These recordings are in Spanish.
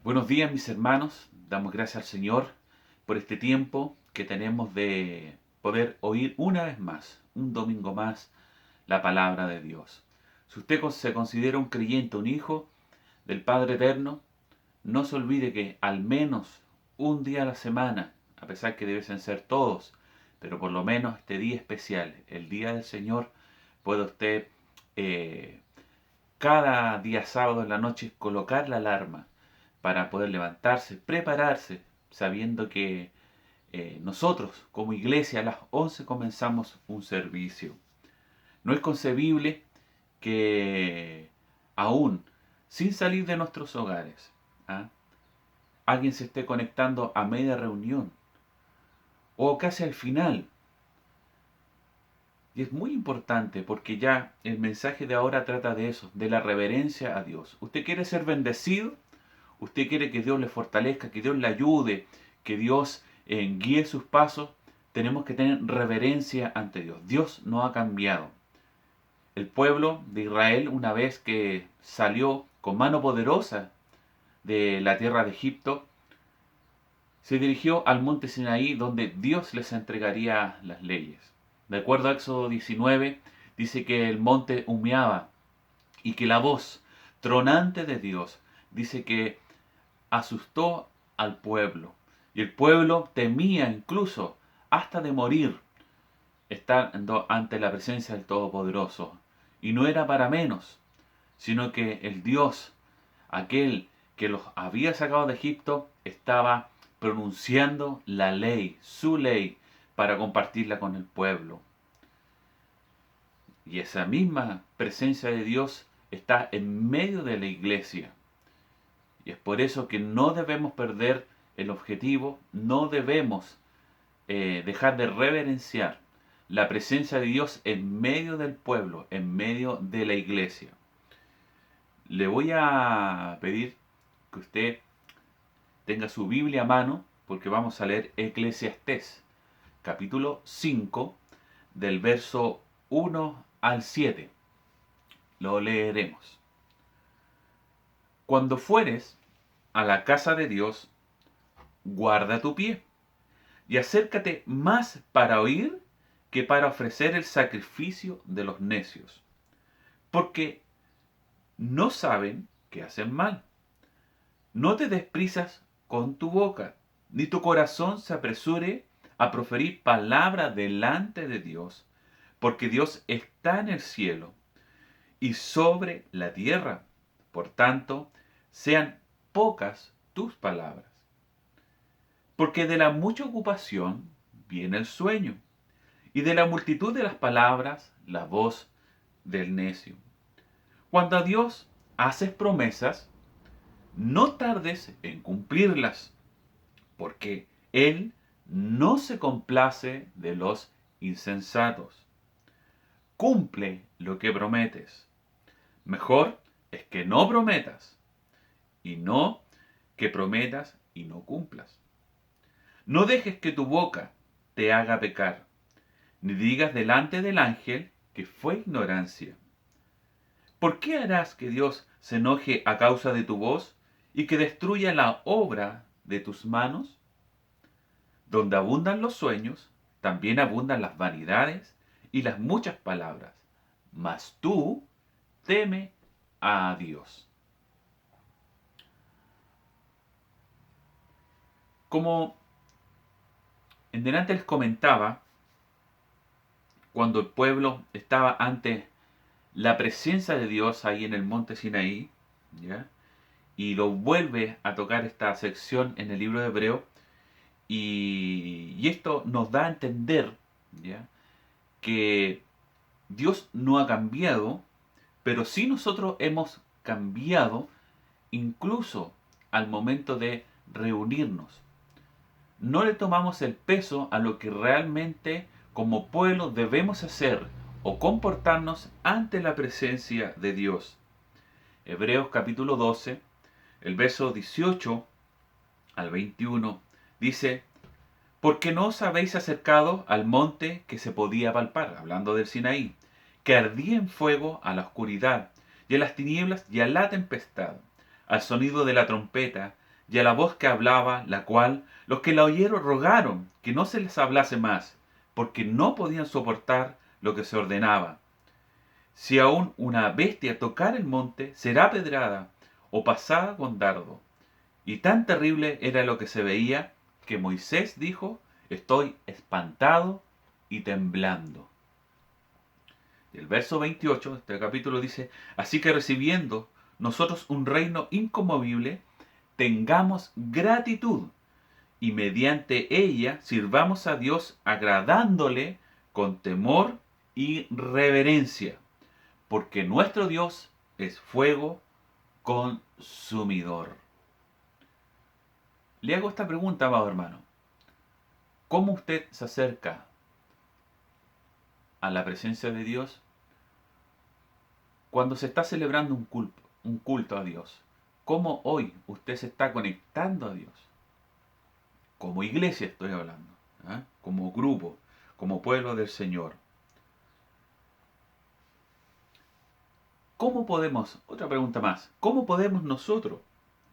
Buenos días, mis hermanos. Damos gracias al Señor por este tiempo que tenemos de poder oír una vez más, un domingo más, la palabra de Dios. Si usted se considera un creyente, un hijo del Padre Eterno, no se olvide que al menos un día a la semana, a pesar que deben ser todos, pero por lo menos este día especial, el día del Señor, puede usted eh, cada día sábado en la noche colocar la alarma para poder levantarse, prepararse, sabiendo que nosotros como iglesia a las 11 comenzamos un servicio. No es concebible que aún sin salir de nuestros hogares, ¿ah? Alguien se esté conectando a media reunión o casi al final. Y es muy importante porque ya el mensaje de ahora trata de eso, de la reverencia a Dios. ¿Usted quiere ser bendecido? ¿Usted quiere que Dios le fortalezca, que Dios le ayude, que Dios guíe sus pasos? Tenemos que tener reverencia ante Dios. Dios no ha cambiado. El pueblo de Israel, una vez que salió con mano poderosa de la tierra de Egipto, se dirigió al monte Sinaí donde Dios les entregaría las leyes. De acuerdo a Éxodo 19, dice que el monte humeaba y que la voz tronante de Dios dice que asustó al pueblo. Y el pueblo temía incluso hasta de morir estando ante la presencia del Todopoderoso. Y no era para menos, sino que el Dios, aquel que los había sacado de Egipto, estaba pronunciando la ley, su ley, para compartirla con el pueblo. Y esa misma presencia de Dios está en medio de la iglesia. Y es por eso que no debemos perder el objetivo, no debemos dejar de reverenciar la presencia de Dios en medio del pueblo, en medio de la iglesia. Le voy a pedir que usted tenga su Biblia a mano, porque vamos a leer Eclesiastés, capítulo 5, del verso 1 al 7. Lo leeremos. Cuando fueres a la casa de Dios, guarda tu pie y acércate más para oír que para ofrecer el sacrificio de los necios, porque no saben que hacen mal. No te des prisas con tu boca, ni tu corazón se apresure a proferir palabra delante de Dios, porque Dios está en el cielo y sobre la tierra. Por tanto, sean pocas tus palabras. Porque de la mucha ocupación viene el sueño, y de la multitud de las palabras la voz del necio. Cuando a Dios haces promesas, no tardes en cumplirlas, porque Él no se complace de los insensatos. Cumple lo que prometes. Mejor es que no prometas, y no que prometas y no cumplas. No dejes que tu boca te haga pecar, ni digas delante del ángel que fue ignorancia. ¿Por qué harás que Dios se enoje a causa de tu voz y que destruya la obra de tus manos? Donde abundan los sueños, también abundan las vanidades y las muchas palabras. Mas tú teme a Dios. Como en delante les comentaba, cuando el pueblo estaba ante la presencia de Dios ahí en el monte Sinaí, ¿ya? Y lo vuelve a tocar esta sección en el libro de Hebreo, y esto nos da a entender, ¿ya?, que Dios no ha cambiado, pero sí nosotros hemos cambiado incluso al momento de reunirnos. No le tomamos el peso a lo que realmente como pueblo debemos hacer o comportarnos ante la presencia de Dios. Hebreos capítulo 12, el verso 18 al 21, dice: porque no os habéis acercado al monte que se podía palpar, hablando del Sinaí, que ardía en fuego a la oscuridad, y a las tinieblas y a la tempestad, al sonido de la trompeta, y a la voz que hablaba, la cual los que la oyeron rogaron que no se les hablase más, porque no podían soportar lo que se ordenaba. Si aún una bestia tocar el monte, será apedreada o pasada con dardo. Y tan terrible era lo que se veía que Moisés dijo: estoy espantado y temblando. Y el verso 28 de este capítulo dice: así que recibiendo nosotros un reino inconmovible, tengamos gratitud y mediante ella sirvamos a Dios agradándole con temor y reverencia, porque nuestro Dios es fuego consumidor. Le hago esta pregunta, amado hermano: ¿cómo usted se acerca a la presencia de Dios cuando se está celebrando un culto a Dios? ¿Cómo hoy usted se está conectando a Dios? Como iglesia estoy hablando, ¿eh? Como grupo, como pueblo del Señor. ¿Cómo podemos, otra pregunta más, cómo podemos nosotros,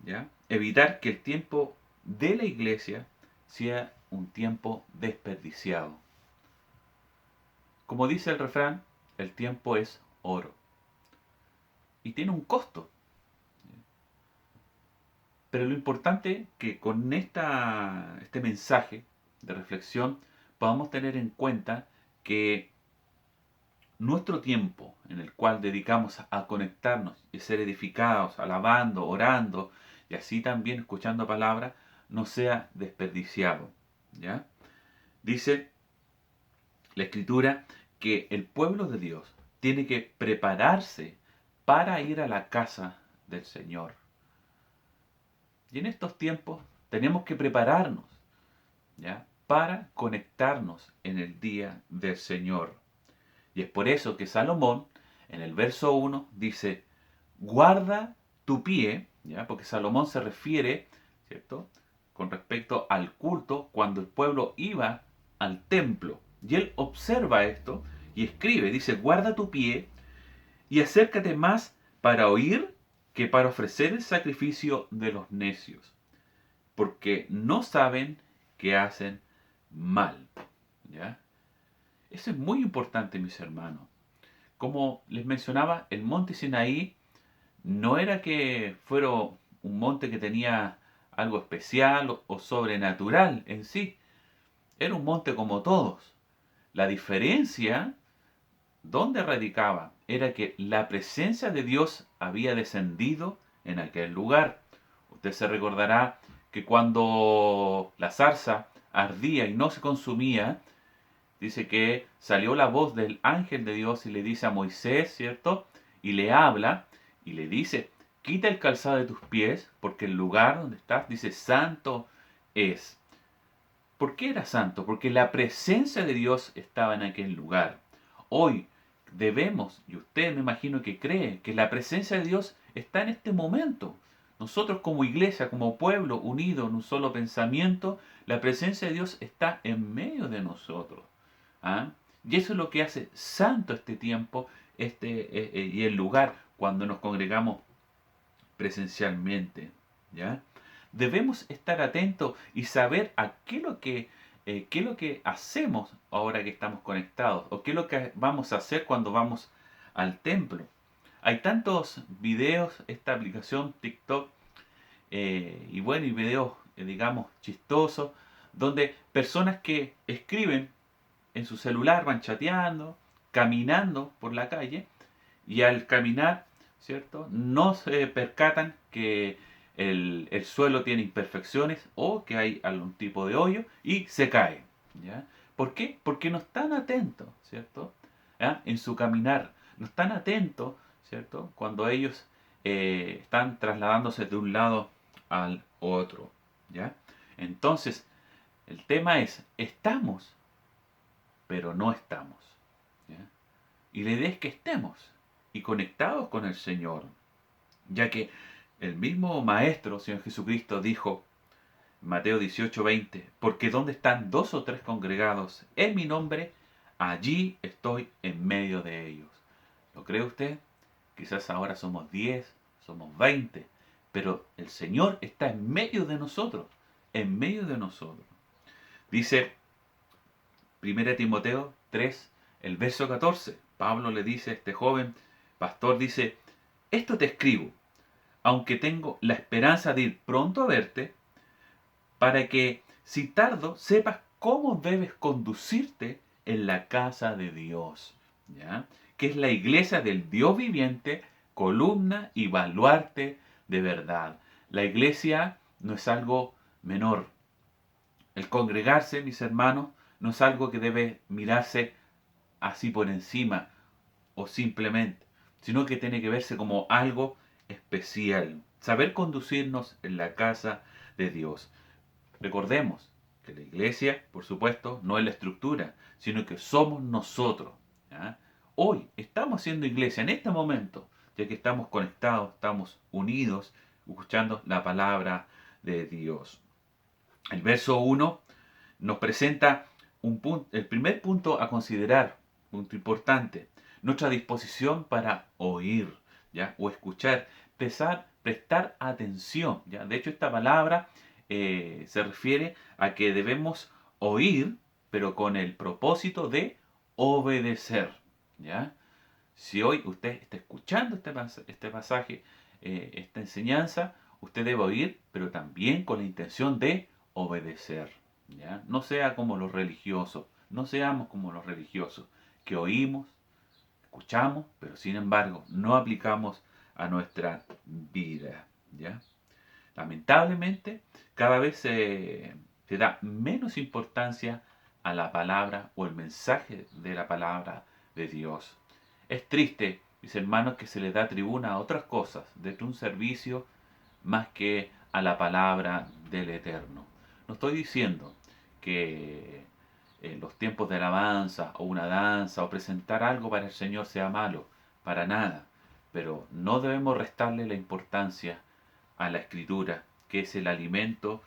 ¿ya?, evitar que el tiempo de la iglesia sea un tiempo desperdiciado? Como dice el refrán, el tiempo es oro y tiene un costo. Pero lo importante es que con este mensaje de reflexión podamos tener en cuenta que nuestro tiempo en el cual dedicamos a conectarnos y ser edificados, alabando, orando y así también escuchando palabras, no sea desperdiciado. ¿Ya? Dice la Escritura que el pueblo de Dios tiene que prepararse para ir a la casa del Señor. Y en estos tiempos tenemos que prepararnos, ¿ya?, para conectarnos en el día del Señor. Y es por eso que Salomón, en el verso 1, dice: guarda tu pie, ¿ya?, porque Salomón se refiere, ¿cierto?, con respecto al culto cuando el pueblo iba al templo. Y él observa esto y escribe, dice: guarda tu pie y acércate más para oír que para ofrecer el sacrificio de los necios, porque no saben que hacen mal. ¿Ya? Eso es muy importante, mis hermanos. Como les mencionaba, el monte Sinaí no era que fuera un monte que tenía algo especial o sobrenatural en sí. Era un monte como todos. La diferencia, ¿dónde radicaba? Era que la presencia de Dios había descendido en aquel lugar. Usted se recordará que cuando la zarza ardía y no se consumía, dice que salió la voz del ángel de Dios y le dice a Moisés, ¿cierto? Y le habla y le dice: quita el calzado de tus pies, porque el lugar donde estás, dice, santo es. ¿Por qué era santo? Porque la presencia de Dios estaba en aquel lugar. Hoy debemos, y usted me imagino que cree, que la presencia de Dios está en este momento. Nosotros como iglesia, como pueblo unido en un solo pensamiento, la presencia de Dios está en medio de nosotros. ¿Ah? Y eso es lo que hace santo este tiempo y el lugar cuando nos congregamos presencialmente. ¿Ya? Debemos estar atentos y saber a qué es lo que hacemos ahora que estamos conectados, o qué es lo que vamos a hacer cuando vamos al templo. Hay tantos videos, esta aplicación TikTok, y bueno, y videos, digamos, chistosos, donde personas que escriben en su celular, van chateando, caminando por la calle, y al caminar, ¿cierto?, no se percatan que el suelo tiene imperfecciones o que hay algún tipo de hoyo y se cae. ¿Ya? ¿Por qué? Porque no están atentos, ¿cierto?, ¿ya?, en su caminar. No están atentos, ¿cierto?, cuando ellos están trasladándose de un lado al otro. ¿Ya? Entonces, el tema es: estamos, pero no estamos. ¿Ya? Y la idea es que estemos y conectados con el Señor, ya que el mismo Maestro, Señor Jesucristo, dijo en Mateo 18:20: porque donde están dos o tres congregados en mi nombre, allí estoy en medio de ellos. ¿Lo cree usted? Quizás ahora somos 10, somos 20, pero el Señor está en medio de nosotros, en medio de nosotros. Dice 1 Timoteo 3, el verso 14. Pablo le dice a este joven pastor, dice, esto te escribo, aunque tengo la esperanza de ir pronto a verte, para que si tardo sepas cómo debes conducirte en la casa de Dios, ¿ya? Que es la iglesia del Dios viviente, columna y baluarte de verdad. La iglesia no es algo menor. El congregarse, mis hermanos, no es algo que debe mirarse así por encima o simplemente, sino que tiene que verse como algo especial. Saber conducirnos en la casa de Dios. Recordemos que la iglesia, por supuesto, no es la estructura, sino que somos nosotros, ¿ya? Hoy estamos siendo iglesia en este momento, ya que estamos conectados, estamos unidos, escuchando la palabra de Dios. El verso 1 nos presenta el primer punto a considerar, punto importante, nuestra disposición para oír, ¿ya? O escuchar, prestar atención, ¿ya? De hecho, esta palabra se refiere a que debemos oír, pero con el propósito de obedecer, ¿ya? Si hoy usted está escuchando este pasaje, esta enseñanza, usted debe oír, pero también con la intención de obedecer, ¿ya? No sea como los religiosos, no seamos como los religiosos, que oímos, escuchamos, pero sin embargo no aplicamos a nuestra vida, ¿ya? Lamentablemente, cada vez se da menos importancia a la palabra o el mensaje de la palabra de Dios. Es triste, mis hermanos, que se le da tribuna a otras cosas dentro de un servicio más que a la palabra del Eterno. No estoy diciendo que en los tiempos de alabanza o una danza o presentar algo para el Señor sea malo, para nada, pero no debemos restarle la importancia a la escritura, que es el alimento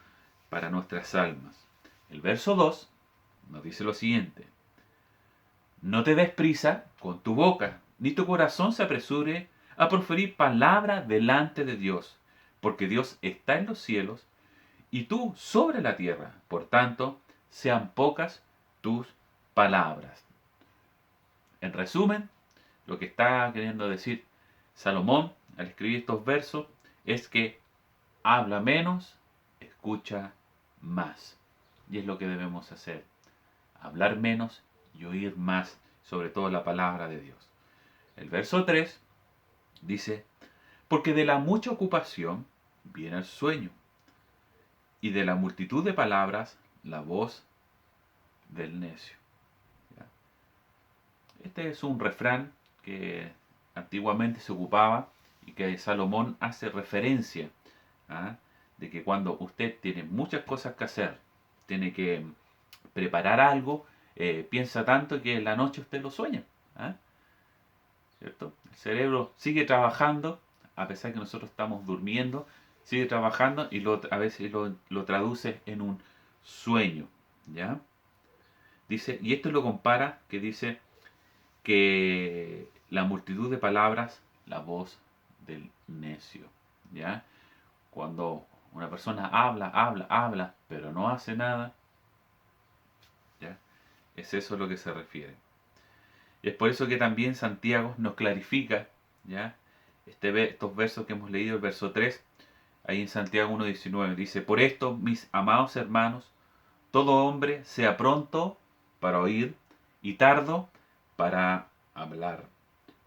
para nuestras almas. El verso 2 nos dice lo siguiente: no te des prisa con tu boca, ni tu corazón se apresure a proferir palabra delante de Dios, porque Dios está en los cielos y tú sobre la tierra. Por tanto, sean pocas tus palabras. En resumen, lo que está queriendo decir Salomón al escribir estos versos es que habla menos, escucha más. Y es lo que debemos hacer. Hablar menos y oír más, sobre todo la palabra de Dios. El verso 3 dice, porque de la mucha ocupación viene el sueño, y de la multitud de palabras la voz del necio. ¿Ya? Este es un refrán que antiguamente se ocupaba y que Salomón hace referencia, ¿ah? De que cuando usted tiene muchas cosas que hacer, tiene que preparar algo, piensa tanto que en la noche usted lo sueña, ¿ah? ¿Cierto? El cerebro sigue trabajando, a pesar que nosotros estamos durmiendo, sigue trabajando y a veces lo traduce en un sueño, ¿ya? Dice, y esto lo compara, que dice que la multitud de palabras, la voz del necio, ¿ya? Cuando una persona habla, pero no hace nada, ¿ya? Es eso a lo que se refiere. Y es por eso que también Santiago nos clarifica, ¿ya? Estos versos que hemos leído, el verso 3, ahí en Santiago 1:19, dice, por esto, mis amados hermanos, todo hombre sea pronto para oír y tardo para hablar,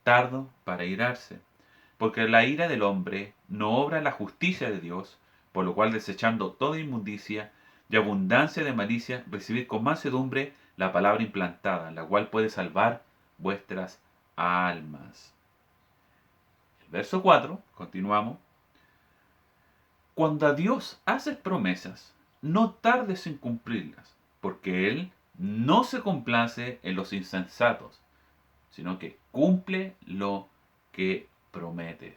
tardo para irarse, porque la ira del hombre no obra la justicia de Dios, por lo cual desechando toda inmundicia y abundancia de malicia, recibid con mansedumbre la palabra implantada, la cual puede salvar vuestras almas. El verso 4, continuamos. Cuando a Dios haces promesas, no tardes en cumplirlas, porque Él no se complace en los insensatos, sino que cumple lo que prometes.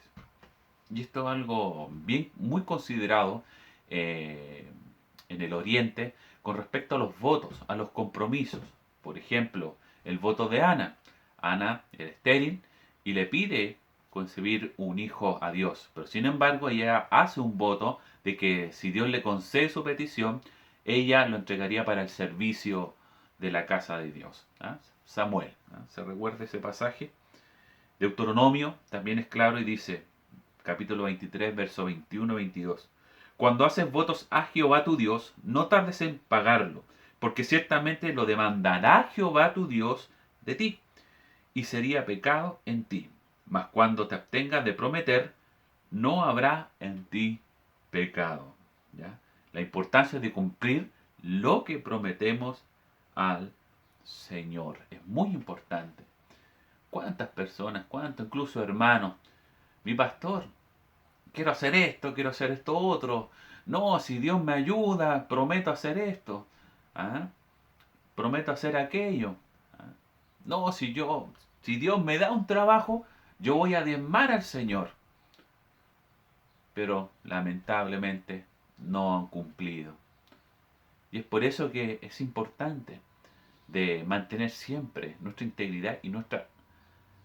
Y esto es algo muy considerado en el Oriente con respecto a los votos, a los compromisos. Por ejemplo, el voto de Ana. Ana era estéril y le pide concebir un hijo a Dios. Pero sin embargo, ella hace un voto de que si Dios le concede su petición, ella lo entregaría para el servicio de la casa de Dios. ¿Ah? Samuel, ¿ah? ¿Se recuerda ese pasaje? Deuteronomio también es claro y dice, capítulo 23, verso 21-22. Cuando haces votos a Jehová tu Dios, no tardes en pagarlo, porque ciertamente lo demandará Jehová tu Dios de ti, y sería pecado en ti. Mas cuando te abstengas de prometer, no habrá en ti pecado. ¿Ya? La importancia de cumplir lo que prometemos al Señor es muy importante. ¿Cuántas personas, cuántos incluso hermanos? Mi pastor, quiero hacer esto, quiero hacer esto otro. No, si Dios me ayuda, prometo hacer esto. ¿Ah? Prometo hacer aquello. ¿Ah? No, si Dios me da un trabajo, yo voy a diezmar al Señor. Pero lamentablemente no han cumplido. Y es por eso que es importante de mantener siempre nuestra integridad y nuestra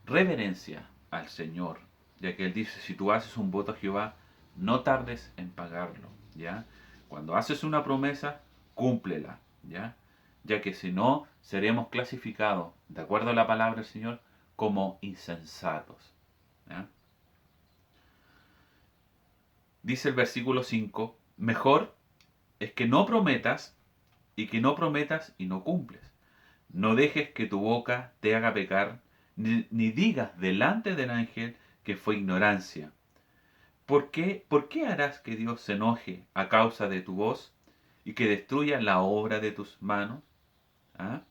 reverencia al Señor, ya que Él dice, si tú haces un voto a Jehová, no tardes en pagarlo, ¿ya? Cuando haces una promesa, cúmplela, ¿ya? Ya que si no, seremos clasificados, de acuerdo a la palabra del Señor, como insensatos, ¿ya? Dice el versículo 5, mejor es que no prometas y que no prometas y no cumples. No dejes que tu boca te haga pecar, ni digas delante del ángel que fue ignorancia. ¿Por qué harás que Dios se enoje a causa de tu voz y que destruya la obra de tus manos? ¿Ah?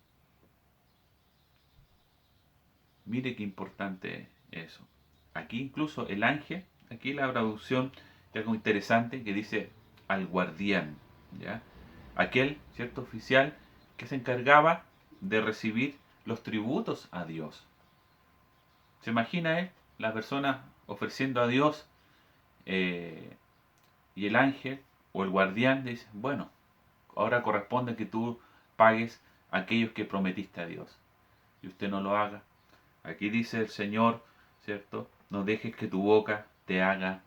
Mire qué importante eso. Aquí incluso el ángel, aquí la traducción es algo interesante que dice al guardián, ¿ya? Aquel, cierto oficial, que se encargaba de recibir los tributos a Dios. ¿Se imagina él, la persona ofreciendo a Dios y el ángel o el guardián le dice, bueno, ahora corresponde que tú pagues a aquellos que prometiste a Dios y usted no lo haga? Aquí dice el Señor, ¿cierto? No dejes que tu boca te haga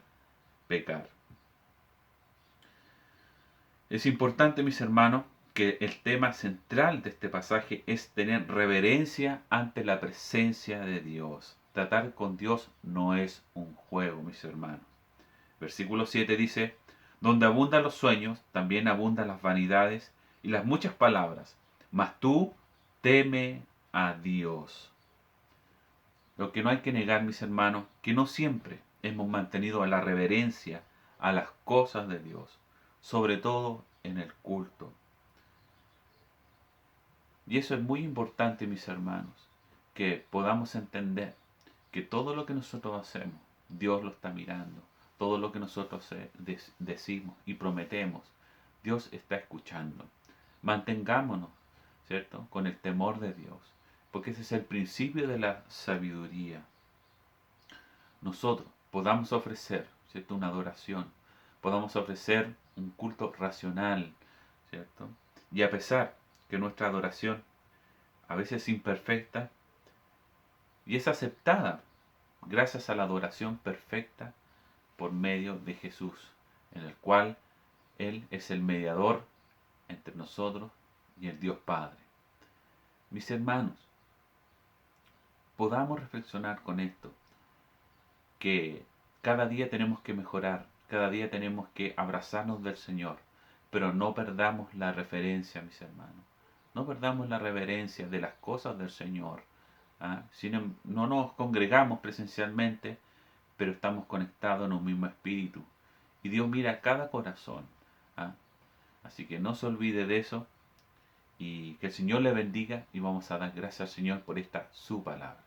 pecar. Es importante, mis hermanos, que el tema central de este pasaje es tener reverencia ante la presencia de Dios. Tratar con Dios no es un juego, mis hermanos. Versículo 7 dice, donde abundan los sueños, también abundan las vanidades y las muchas palabras, mas tú teme a Dios. Lo que no hay que negar, mis hermanos, que no siempre hemos mantenido la reverencia a las cosas de Dios, sobre todo en el culto. Y eso es muy importante, mis hermanos, que podamos entender que todo lo que nosotros hacemos, Dios lo está mirando. Todo lo que nosotros decimos y prometemos, Dios está escuchando. Mantengámonos, ¿cierto?, con el temor de Dios, porque ese es el principio de la sabiduría. Nosotros podamos ofrecer, ¿cierto?, una adoración, podamos ofrecer un culto racional, ¿cierto? Y a pesar que nuestra adoración a veces es imperfecta y es aceptada gracias a la adoración perfecta por medio de Jesús, en el cual Él es el mediador entre nosotros y el Dios Padre. Mis hermanos, podamos reflexionar con esto, que cada día tenemos que mejorar, cada día tenemos que abrazarnos del Señor, pero no perdamos la referencia, mis hermanos. No perdamos la reverencia de las cosas del Señor. ¿Ah? Si no nos congregamos presencialmente, pero estamos conectados en un mismo espíritu. Y Dios mira cada corazón. ¿Ah? Así que no se olvide de eso y que el Señor le bendiga y vamos a dar gracias al Señor por esta su palabra.